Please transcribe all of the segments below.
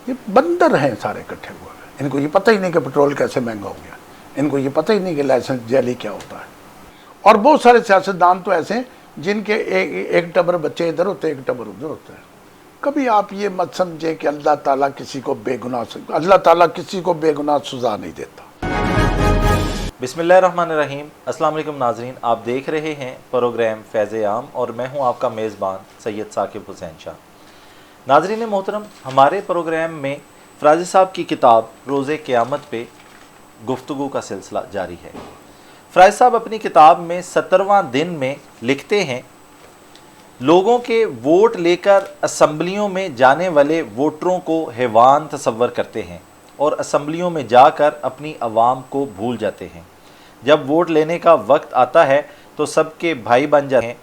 یہ بندر ہیں سارے اکٹھے ہوئے ہیں، ان کو یہ پتہ ہی نہیں کہ پٹرول کیسے مہنگا ہو گیا، ان کو یہ پتہ ہی نہیں کہ لائسنس جیلی کیا ہوتا ہے۔ اور بہت سارے سیاستدان تو ایسے ہیں جن کے ایک ٹبر بچے ادھر ہوتے ہیں، ایک ٹبر ادھر ہوتا ہے۔ کبھی آپ یہ مت سمجھیں کہ اللہ تعالیٰ کسی کو بے گناہ سزا نہیں دیتا۔ بسم اللہ الرحمن الرحیم۔ السلام علیکم ناظرین، آپ دیکھ رہے ہیں پروگرام فیض عام اور میں ہوں آپ کا میزبان سید ثاقب حسین شاہ۔ ناظرین محترم، ہمارے پروگرام میں فرازی صاحب کی کتاب روز قیامت پہ گفتگو کا سلسلہ جاری ہے۔ فرازی صاحب اپنی کتاب میں 17واں دن میں لکھتے ہیں، لوگوں کے ووٹ لے کر اسمبلیوں میں جانے والے ووٹروں کو حیوان تصور کرتے ہیں اور اسمبلیوں میں جا کر اپنی عوام کو بھول جاتے ہیں۔ جب ووٹ لینے کا وقت آتا ہے تو سب کے بھائی بن جاتے ہیں۔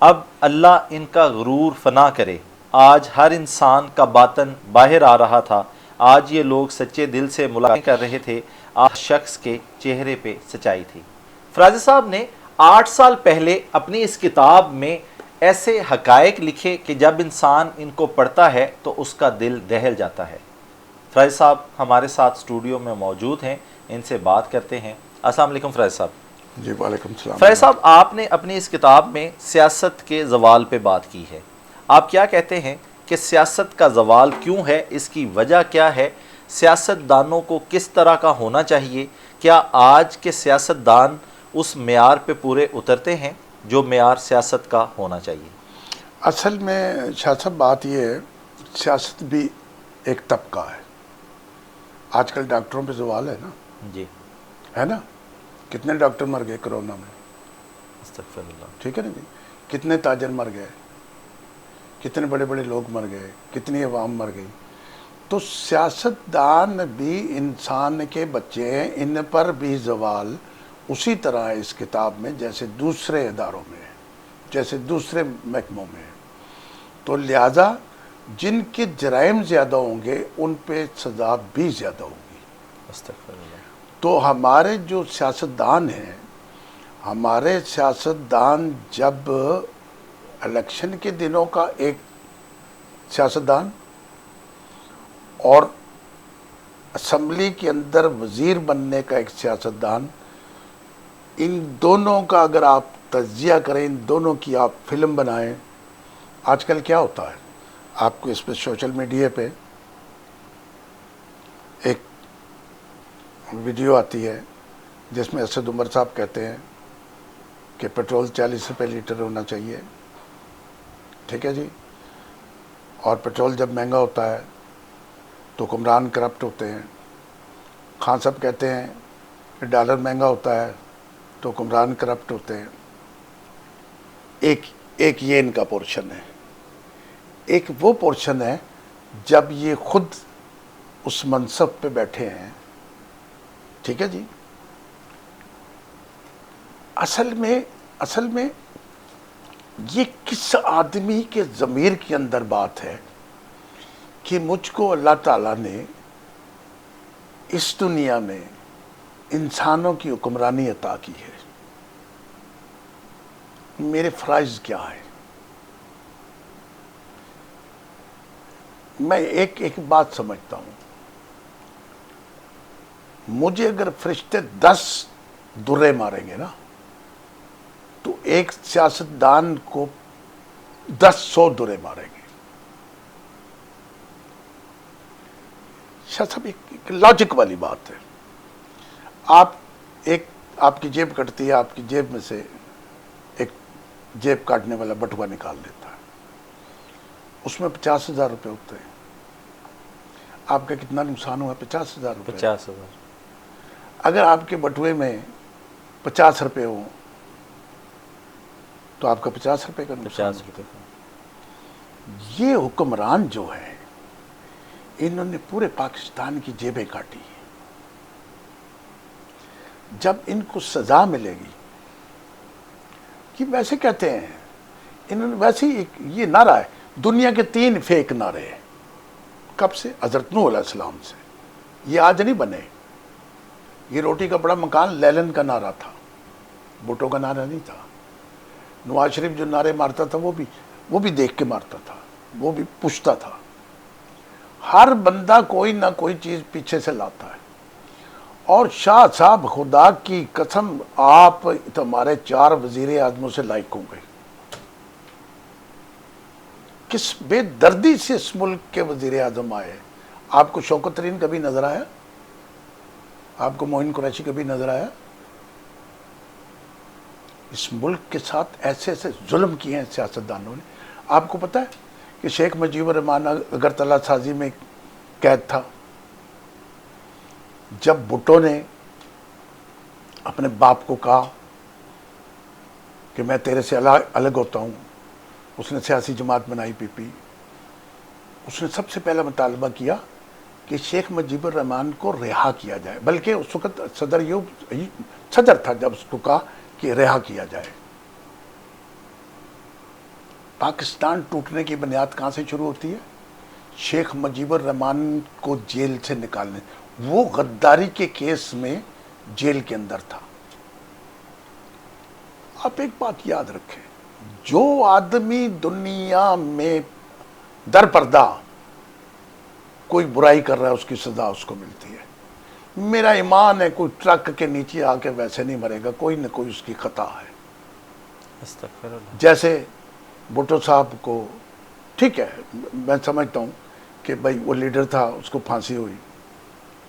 اب اللہ ان کا غرور فنا کرے، آج ہر انسان کا باطن باہر آ رہا تھا، آج یہ لوگ سچے دل سے ملاقات کر رہے تھے، آج شخص کے چہرے پہ سچائی تھی۔ فرازی صاحب نے 8 سال پہلے اپنی اس کتاب میں ایسے حقائق لکھے کہ جب انسان ان کو پڑھتا ہے تو اس کا دل دہل جاتا ہے۔ فرازی صاحب ہمارے ساتھ اسٹوڈیو میں موجود ہیں، ان سے بات کرتے ہیں۔ السلام علیکم فرازی صاحب۔ جی وعلیکم السلام۔ فرازی صاحب، آپ نے اپنی اس کتاب میں سیاست کے زوال پہ بات کی ہے۔ آپ کیا کہتے ہیں کہ سیاست کا زوال کیوں ہے، اس کی وجہ کیا ہے، سیاست دانوں کو کس طرح کا ہونا چاہیے؟ کیا آج کے سیاست دان اس معیار پہ پورے اترتے ہیں جو معیار سیاست کا ہونا چاہیے؟ اصل میں شاہ صاحب بات یہ ہے، سیاست بھی ایک طبقہ ہے۔ آج کل ڈاکٹروں پہ زوال ہے نا، جی ہے نا، کتنے ڈاکٹر مر گئے کرونا میں، استغفر اللہ۔ ٹھیک ہے نا جی، کتنے تاجر مر گئے، کتنے بڑے بڑے لوگ مر گئے، کتنی عوام مر گئی۔ تو سیاستدان بھی انسان کے بچے ہیں، ان پر بھی زوال اسی طرح ہے اس کتاب میں جیسے دوسرے اداروں میں ہے، جیسے دوسرے محکموں میں ہے۔ تو لہٰذا جن کے جرائم زیادہ ہوں گے ان پہ سزا بھی زیادہ ہوگی۔ استغفر اللہ۔ تو ہمارے جو سیاستدان ہیں، ہمارے سیاستدان جب الیکشن کے دنوں کا ایک سیاستدان اور اسمبلی کے اندر وزیر بننے کا ایک سیاستدان، ان دونوں کا اگر آپ تجزیہ کریں، ان دونوں کی آپ فلم بنائیں، آج کل کیا ہوتا ہے، آپ کو اس پہ سوشل میڈیا پہ ایک ویڈیو آتی ہے جس میں اسد عمر صاحب کہتے ہیں کہ پیٹرول 40 روپے لیٹر ہونا چاہیے، ٹھیک ہے جی، اور پیٹرول جب مہنگا ہوتا ہے تو حکمران کرپٹ ہوتے ہیں۔ خان صاحب کہتے ہیں کہ ڈالر مہنگا ہوتا ہے تو حکمران کرپٹ ہوتے ہیں۔ ایک یہ ان کا پورشن ہے۔ ایک وہ پورشن ہے جب یہ خود اس منصب پہ بیٹھے ہیں، ٹھیک ہے جی۔ اصل میں یہ کس آدمی کے ضمیر کے اندر بات ہے کہ مجھ کو اللہ تعالیٰ نے اس دنیا میں انسانوں کی حکمرانی عطا کی ہے، میرے فرائض کیا ہے؟ میں ایک بات سمجھتا ہوں، مجھے اگر فرشتے 10 درے ماریں گے نا تو ایک سیاستدان کو 100 درے ماریں گے۔ شاہ صاحب ایک لاجک والی بات ہے۔ آپ کی جیب کٹتی ہے، آپ کی جیب میں سے ایک جیب کاٹنے والا بٹوا نکال لیتا ہے، اس میں 50,000 روپے ہوتے ہیں۔ آپ کا کتنا نقصان ہوا؟ 50,000 روپے۔ 50,000۔ اگر آپ کے بٹوے میں 50 روپے ہوں تو آپ کا 50 روپے کا نقصان۔ 50 روپے کا۔ یہ حکمران جو ہے انہوں نے پورے پاکستان کی جیبیں کاٹی ہیں۔ جب ان کو سزا ملے گی، کہ ویسے کہتے ہیں انہوں نے، ویسے یہ نعرہ ہے، دنیا کے 3 فیک نعرے ہیں۔ کب سے؟ حضرت نوح علیہ السلام سے۔ یہ آج نہیں بنے۔ یہ روٹی کا بڑا مکان لیلن کا نعرہ تھا، بھٹو کا نعرہ نہیں تھا۔ نواز شریف جو نعرے مارتا تھا وہ بھی دیکھ کے مارتا تھا، وہ بھی پوچھتا تھا۔ ہر بندہ کوئی نہ کوئی چیز پیچھے سے لاتا ہے. اور شاہ صاحب خدا کی قسم آپ تمہارے 4 وزیر اعظموں سے لائق ہوں گے. کس بے دردی سے اس ملک کے وزیر اعظم آئے. آپ کو شوکت ترین کبھی نظر آیا؟ آپ کو معین قریشی کبھی نظر آیا؟ اس ملک کے ساتھ ایسے ایسے ظلم کیے ہیں سیاستدانوں نے. آپ کو پتہ ہے کہ شیخ مجیب الرحمان اگرتلہ سازی میں قید تھا. جب بھٹو نے اپنے باپ کو کہا کہ میں تیرے سے الگ ہوتا ہوں، اس نے سیاسی جماعت بنائی PP. اس نے سب سے پہلا مطالبہ کیا کہ شیخ مجیب الرحمان کو رہا کیا جائے، بلکہ اس وقت صدر تھا جب اس کو کہا کہ رہا کیا جائے. پاکستان ٹوٹنے کی بنیاد کہاں سے شروع ہوتی ہے؟ شیخ مجیب الرحمان کو جیل سے نکالنے. وہ غداری کے کیس میں جیل کے اندر تھا. آپ ایک بات یاد رکھیں، جو آدمی دنیا میں در پردہ کوئی برائی کر رہا ہے اس کی سزا اس کو ملتی ہے. میرا ایمان ہے کوئی ٹرک کے نیچے آ کے ویسے نہیں مرے گا، کوئی نہ کوئی اس کی خطا ہے. استغفر اللہ. جیسے بھٹو صاحب کو، ٹھیک ہے میں سمجھتا ہوں کہ بھائی وہ لیڈر تھا، اس کو پھانسی ہوئی،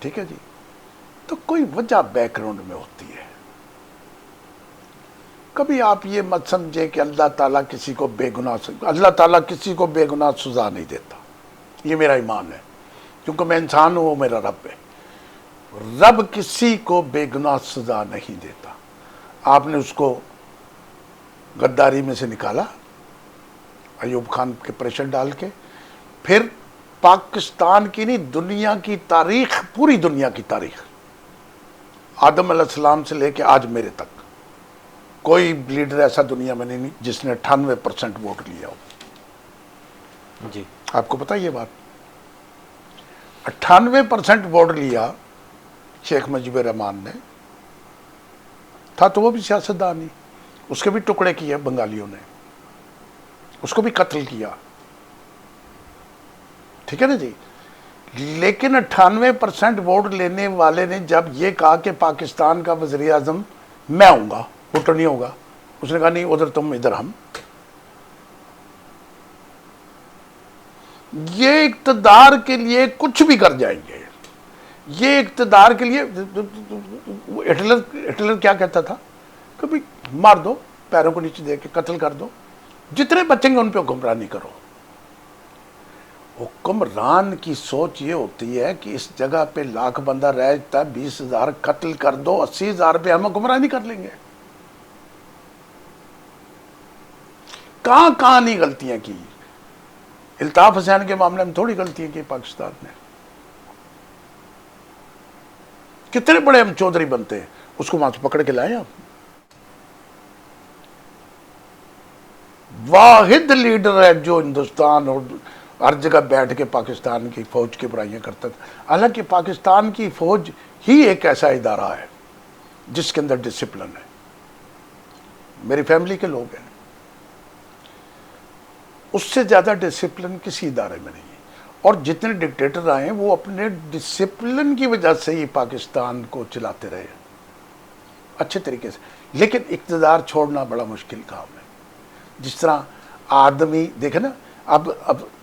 ٹھیک ہے جی، تو کوئی وجہ بیک گراؤنڈ میں ہوتی ہے. کبھی آپ یہ مت سمجھے کہ اللہ تعالیٰ کسی کو بے گناہ، اللہ تعالیٰ کسی کو بے گناہ سزا نہیں دیتا. یہ میرا ایمان ہے، کیونکہ میں انسان ہوں، وہ میرا رب ہے. رب کسی کو بے گناہ سزا نہیں دیتا. آپ نے اس کو غداری میں سے نکالا ایوب خان کے پریشر ڈال کے، پھر پاکستان کی نہیں دنیا کی تاریخ، پوری دنیا کی تاریخ، آدم علیہ السلام سے لے کے آج میرے تک کوئی لیڈر ایسا دنیا میں نہیں جس نے 98% ووٹ لیا ہو. جی آپ کو پتہ یہ بات؟ 98% ووٹ لیا شیخ مجیب الرحمان نے. تھا تو وہ بھی سیاستدان ہی، اس کے بھی ٹکڑے کیے بنگالیوں نے، اس کو بھی قتل کیا، ٹھیک ہے نا جی. لیکن 98% ووٹ لینے والے نے جب یہ کہا کہ پاکستان کا وزیر اعظم میں ہوں گا، بھٹو نہیں ہوگا، اس نے کہا نہیں ادھر تم ادھر ہم. یہ اقتدار کے لیے کچھ بھی کر جائیں گے. یہ اقتدار کے لیے ہٹلر کیا کہتا تھا؟ کبھی مار دو، پیروں کو نیچے دے کے قتل کر دو، جتنے بچیں گے ان پہ حکمرانی کرو. حکمران کی سوچ یہ ہوتی ہے کہ اس جگہ پہ 1,00,000 بندہ رہ جاتا ہے، 20,000 قتل کر دو، 80,000 پہ ہم حکمرانی کر لیں گے. کہاں نہیں غلطیاں کی. الطاف حسین کے معاملے میں تھوڑی غلطیاں کی پاکستان نے. کتنے بڑے ہم چودھری بنتے ہیں، اس کو وہاں سے پکڑ کے لائے. آپ واحد لیڈر ہے جو ہندوستان اور ہر جگہ بیٹھ کے پاکستان کی فوج کی برائیاں کرتا تھا. حالانکہ پاکستان کی فوج ہی ایک ایسا ادارہ ہے جس کے اندر ڈسپلن ہے. میری فیملی کے لوگ ہیں، اس سے زیادہ ڈسپلن کسی ادارے میں نہیں ہے. اور جتنے ڈکٹیٹر آئے ہیں وہ اپنے ڈسپلن کی وجہ سے ہی پاکستان کو چلاتے رہے اچھے طریقے سے. لیکن اقتدار چھوڑنا بڑا مشکل کام ہے. جس طرح آدمی دیکھیں نا، اب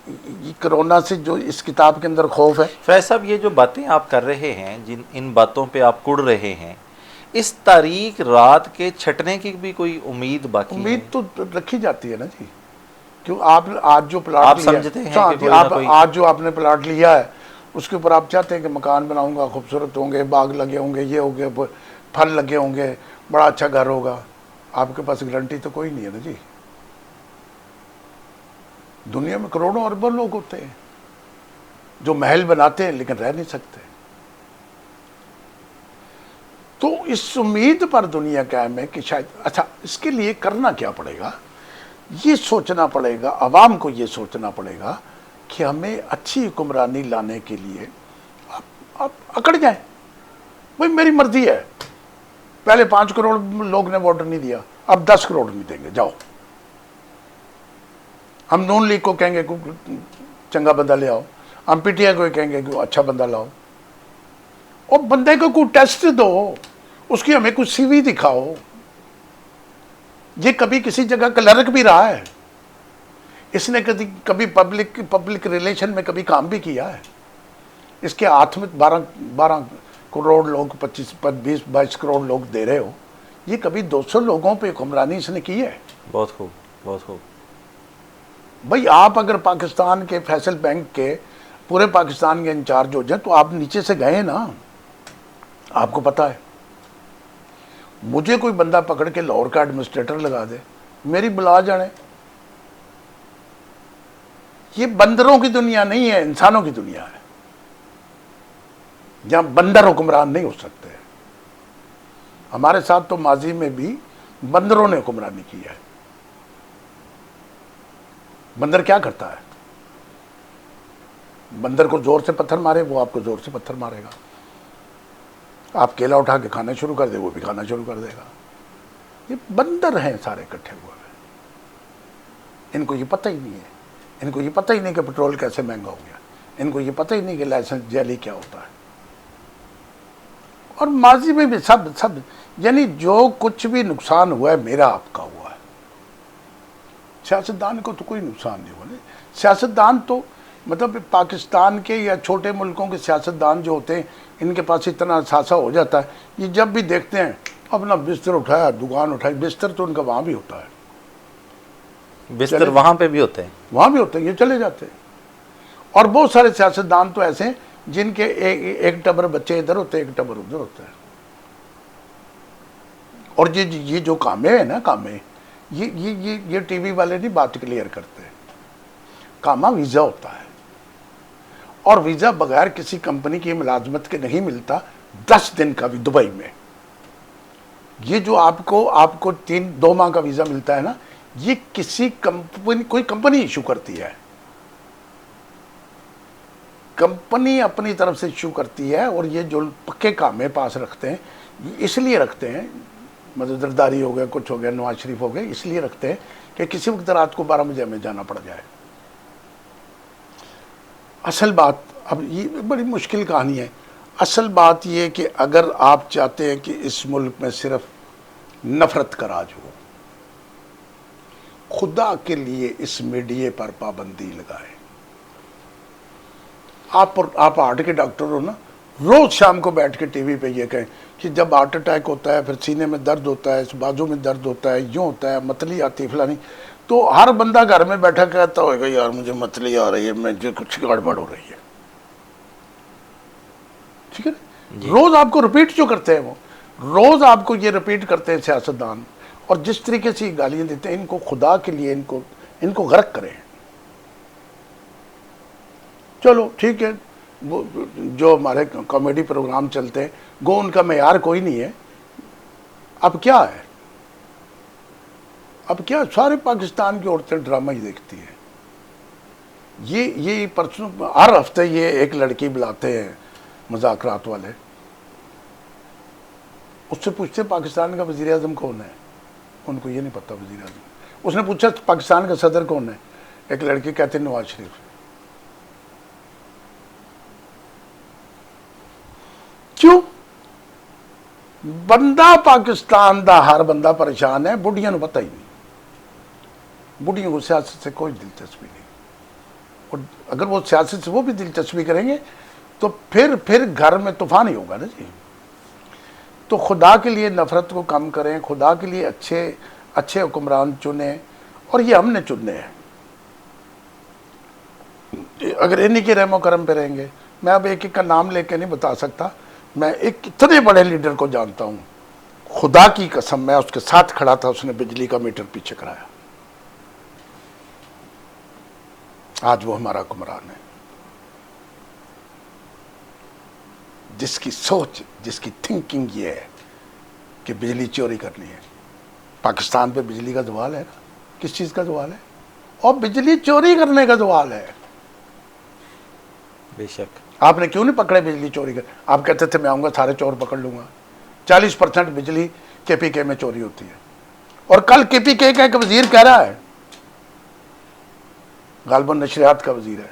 یہ کرونا سے جو اس کتاب کے اندر خوف ہے. فیض صاحب یہ جو باتیں آپ کر رہے ہیں، ان باتوں پہ آپ کڑ رہے ہیں، اس تاریک رات کے چھٹنے کی بھی کوئی امید باقی ہے؟ امید تو رکھی جاتی ہے نا جی. کیوں آپ آج جو پلاٹ آپ سمجھتے ہیں کہ کوئی نہ کوئی آج جو آپ نے پلاٹ لیا ہے اس کے اوپر آپ چاہتے ہیں کہ مکان بناؤں گا، خوبصورت ہوں گے، باغ لگے ہوں گے، یہ ہوں گے، پھل لگے ہوں گے، بڑا اچھا گھر ہوگا. آپ کے پاس گارنٹی تو کوئی نہیں ہے نا جی. دنیا میں کروڑوں اربوں لوگ ہوتے ہیں جو محل بناتے ہیں لیکن رہ نہیں سکتے. تو اس امید پر دنیا قائم ہے کہ شاید اچھا اس کے لیے کرنا کیا پڑے گا، یہ سوچنا پڑے گا، عوام کو یہ سوچنا پڑے گا کہ ہمیں اچھی حکمرانی لانے کے لیے آپ اکڑ جائیں. بھائی میری مرضی ہے، پہلے 5 کروڑ لوگ نے ووٹ نہیں دیا، اب 10 کروڑ نہیں دیں گے، جاؤ. ہم نون لیگ کو کہیں گے چنگا بندہ لے آؤ، ہم پی ٹی آئی کو کہیں گے کہ اچھا بندہ لاؤ، اور بندے کو کوئی ٹیسٹ دو، اس کی ہمیں کچھ سی وی دکھاؤ. یہ کبھی کسی جگہ کلرک بھی رہا ہے، اس نے کبھی پبلک ریلیشن میں کبھی کام بھی کیا ہے. اس کے ہاتھ میں 12 کروڑ لوگ 20-22 کروڑ لوگ دے رہے ہو. یہ کبھی 200 لوگوں پہ حکمرانی اس نے کی ہے؟ بہت خوب، بہت خوب. بھائی آپ اگر پاکستان کے فیصل بینک کے پورے پاکستان کے انچارج ہو جائیں تو آپ نیچے سے گئے نا، آپ کو پتا ہے. مجھے کوئی بندہ پکڑ کے لاہور کا ایڈمنسٹریٹر لگا دے، میری بلا جانے. یہ بندروں کی دنیا نہیں ہے، انسانوں کی دنیا ہے، جہاں بندر حکمران نہیں ہو سکتے. ہمارے ساتھ تو ماضی میں بھی بندروں نے حکمرانی کی ہے. بندر کیا کرتا ہے؟ بندر کو زور سے پتھر مارے وہ آپ کو زور سے پتھر مارے گا. آپ کیلا اٹھا کے کھانا شروع کر دے وہ بھی کھانا شروع کر دے گا. یہ بندر ہیں سارے اکٹھے ہوئے ہیں. ان کو یہ پتہ ہی نہیں ہے. ان کو یہ پتہ ہی نہیں کہ پٹرول کیسے مہنگا ہو گیا. ان کو یہ پتہ ہی نہیں کہ لائسنس جیلی کیا ہوتا ہے. اور ماضی میں بھی سب یعنی جو کچھ بھی نقصان ہوا ہے میرا آپ کا ہوا ہے. سیاستدان کو تو کوئی نقصان نہیں ہوا. سیاستدان تو مطلب پاکستان کے یا چھوٹے ملکوں کے سیاستدان جو ہوتے ہیں ان کے پاس اتنا اثاثہ ہو جاتا ہے، یہ جب بھی دیکھتے ہیں اپنا بستر اٹھایا، دکان اٹھائی. بستر تو ان کا وہاں بھی ہوتا ہے، بستر وہاں پہ بھی ہوتے ہیں، وہاں بھی ہوتے ہیں، یہ چلے جاتے ہیں. اور بہت سارے سیاستدان تو ایسے ہیں جن کے ایک ٹبر بچے ادھر ہوتے ہیں، ایک ٹبر ادھر ہوتا ہے. اور یہ جو کامے ہیں نا، کامے یہ ٹی وی والے نہیں بات کلیئر کرتے. کاما ویزا ہوتا ہے، اور ویزا بغیر کسی کمپنی کی ملازمت کے نہیں ملتا. 10 دن کا بھی دبئی میں. یہ جو آپ کو 2 ماہ کا ویزا ملتا ہے نا، یہ کسی کمپنی کوئی کمپنی ایشو کرتی ہے. کمپنی اپنی طرف سے ایشو کرتی ہے. اور یہ جو پکے کامے پاس رکھتے ہیں یہ اس لیے رکھتے ہیں، مطلب زرداری ہو گیا، کچھ ہو گیا، نواز شریف ہو گئے، اس لیے رکھتے ہیں کہ کسی وقت رات کو 12 بجے ہمیں جانا پڑ جائے. اصل بات اب یہ بڑی مشکل کہانی ہے. اصل بات یہ کہ اگر آپ چاہتے ہیں کہ اس ملک میں صرف نفرت کا راج ہو، خدا کے لیے اس میڈیا پر پابندی لگائیں. آپ ہارٹ کے ڈاکٹر ہو نا، روز شام کو بیٹھ کے ٹی وی پہ یہ کہیں کہ جب ہارٹ اٹیک ہوتا ہے، پھر سینے میں درد ہوتا ہے، اس بازو میں درد ہوتا ہے، یوں ہوتا ہے، متلی آتی ہے فلانی، تو ہر بندہ گھر میں بیٹھا کہتا ہوگا یار مجھے متلی آ رہی ہے، مجھے کچھ گڑبڑ ہو رہی ہے. ٹھیک ہے نا؟ روز آپ کو رپیٹ جو کرتے ہیں، وہ روز آپ کو یہ رپیٹ کرتے ہیں سیاستدان. اور جس طریقے سے گالیاں دیتے ہیں، ان کو خدا کے لیے ان کو غرق کریں. چلو ٹھیک ہے، وہ جو ہمارے کامیڈی پروگرام چلتے ہیں گو ان کا معیار کوئی نہیں ہے. اب کیا ہے؟ اب کیا سارے پاکستان کی عورتیں ڈرامہ ہی دیکھتی ہیں. یہ پرسوں ہر ہفتے یہ ایک لڑکی بلاتے ہیں مذاکرات والے، اس سے پوچھتے پاکستان کا وزیر اعظم کون ہے، ان کو یہ نہیں پتا وزیر اعظم. اس نے پوچھا پاکستان کا صدر کون ہے، ایک لڑکی کہتے ہیں نواز شریف. کیوں؟ بندہ پاکستان دا ہر بندہ پریشان ہے، بڑھیاں نو پتہ ہی نہیں. بڑھیوں کو سیاست سے کوئی دلچسپی نہیں. اور اگر وہ سیاست سے وہ بھی دلچسپی کریں گے تو پھر گھر میں طوفان ہی ہوگا نا جی. تو خدا کے لیے نفرت کو کم کریں، خدا کے لیے اچھے حکمران چنیں. اور یہ ہم نے چننے ہیں. اگر انہی کے رحم و کرم پہ رہیں گے، میں اب ایک کا نام لے کے نہیں بتا سکتا، میں ایک اتنے بڑے لیڈر کو جانتا ہوں، خدا کی قسم میں اس کے ساتھ کھڑا تھا، اس نے بجلی کا میٹر پیچھے کرایا. آج وہ ہمارا حکمران ہے، جس کی سوچ، جس کی تھنکنگ یہ ہے کہ بجلی چوری کرنی ہے. پاکستان پہ بجلی کا زوال ہے نا، کس چیز کا زوال ہے؟ اور بجلی چوری کرنے کا زوال ہے. بے شک. آپ نے کیوں نہیں پکڑے بجلی چوری کر؟ آپ کہتے تھے میں آؤں گا سارے چور پکڑ لوں گا. 40% بجلی کے پی کے میں چوری ہوتی ہے. اور کل کے پی کے کا ایک وزیر کہہ رہا ہے، غالباً نشریات کا وزیر ہے،